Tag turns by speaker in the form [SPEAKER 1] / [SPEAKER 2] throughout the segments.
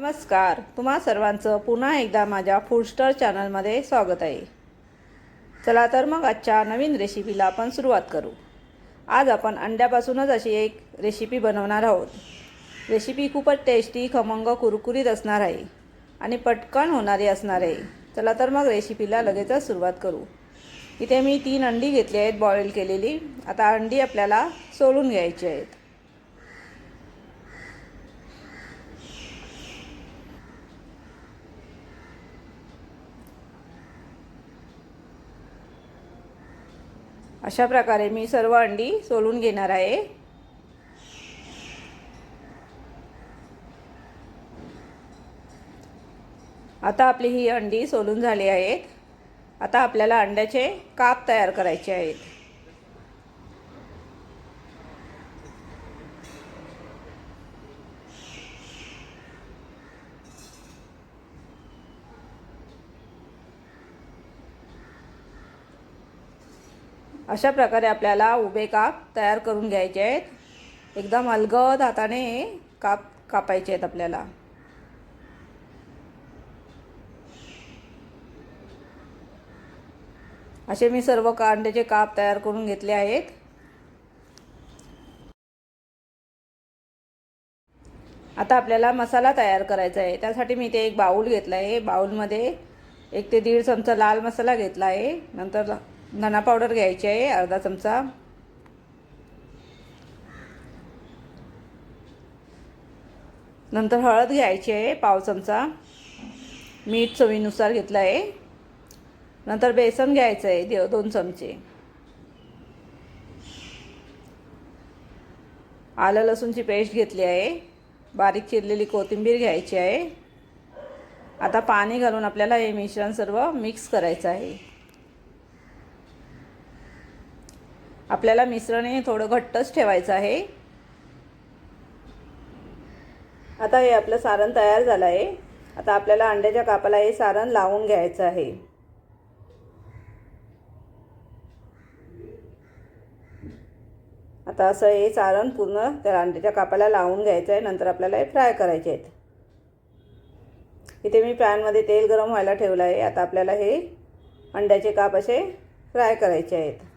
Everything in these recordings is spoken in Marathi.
[SPEAKER 1] नमस्कार, तुम्हा सर्वांचं पुन्हा एकदा माझ्या फूड स्टार चॅनलमध्ये स्वागत आहे। चला तर मग आजच्या नवीन रेसिपीला आपण सुरुवात करू। आज आपण अंड्यापासूनच अशी एक रेसिपी बनवणार आहोत। रेसिपी खूपच टेस्टी, खमंग, कुरकुरीत असणार आहे आणि पटकन होणारी असणार आहे। चला तर मग रेसिपीला लगेचच सुरुवात करू। इथे मी 3 अंडी घेतली आहेत बॉईल केलेली। आता अंडी आपल्याला सोलून घ्यायची आहेत। अशा प्रकारे मी सर्व अंडी सोलून घेणार आहे। आता आपली ही अंडी सोलून झाली आहेत। आता आपल्याला अंड्याचे काप तयार करायचे आहेत। अशा प्रकारे आपल्याला उभे काप तयार करून घ्यायचे आहेत। एकदम अलगद हाताने काप कापायचे आहेत आपल्याला। असे मी सर्व अंड्याचे काप तयार करून घेतले आहेत। आता आपल्याला मसाला तयार करायचा आहे। त्यासाठी मी इथे एक बाउल घेतला आहे। बाउलमध्ये 1 ते 1.5 चमचा लाल मसाला घेतला आहे। नंतर धना पावडर घ्यायची आहे अर्धा चमचा। नंतर हळद घ्यायची आहे पाव चमचा। मीठ चवीनुसार घेतलं आहे। नंतर बेसन घ्यायचं आहे 2 चमचे। आलं लसूणची पेस्ट घेतली आहे। बारीक चिरलेली कोथिंबीर घ्यायची आहे। आता पाणी घालून आपल्याला हे मिश्रण सर्व मिक्स करायचं आहे। आपल्याला मिश्रण हे थोडं घट्टच ठेवायचं आहे। आता हे आपलं सारण तयार झालं आहे। आता आपल्याला अंड्याच्या कापाला हे सारण लावून घ्यायचं आहे। आता असं हे सारण पूर्ण त्या अंड्याच्या कापाला लावून घ्यायचं आहे। नंतर आपल्याला हे फ्राय करायचे आहेत। इथे मी पॅनमध्ये तेल गरम व्हायला ठेवलं आहे। आता आपल्याला हे अंड्याचे काप असे फ्राय करायचे आहेत।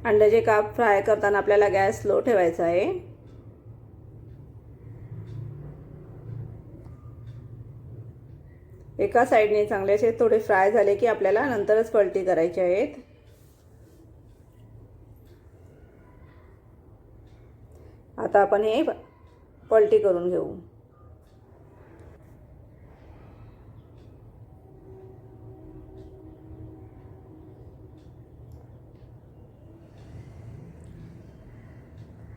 [SPEAKER 1] अंड्याचे काप फ्राय करताना आपल्याला गॅस स्लो ठेवायचा आहे। एका साइडने चांगले असे थोडे फ्राय झाले की आपल्याला नंतरच पलटी करायची आहेत। आता आपण हे पलटी करून घेऊ।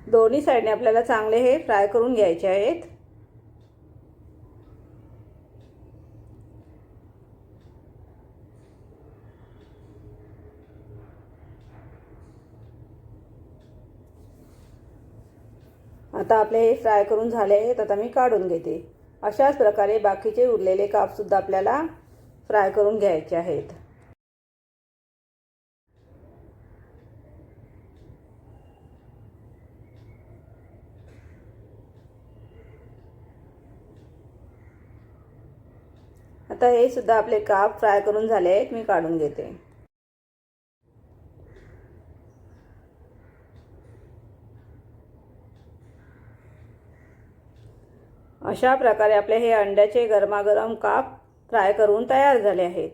[SPEAKER 1] दोन्ही साइडने आपल्याला चांगले हे फ्राय करून घ्यायचे आहेत। आता आपले हे फ्राय करून झाले आहेत। आता मी काढून घेते। अशाच प्रकारे बाकीचे उरलेले काप सुद्धा आपल्याला फ्राय करून घ्यायचे आहेत। आता हे सुद्धा आपले काप फ्राय करून झाले आहेत। मी काढून घेते। अशा प्रकारे आपले हे अंड्याचे गरमागरम काप फ्राय करून तयार झाले आहेत।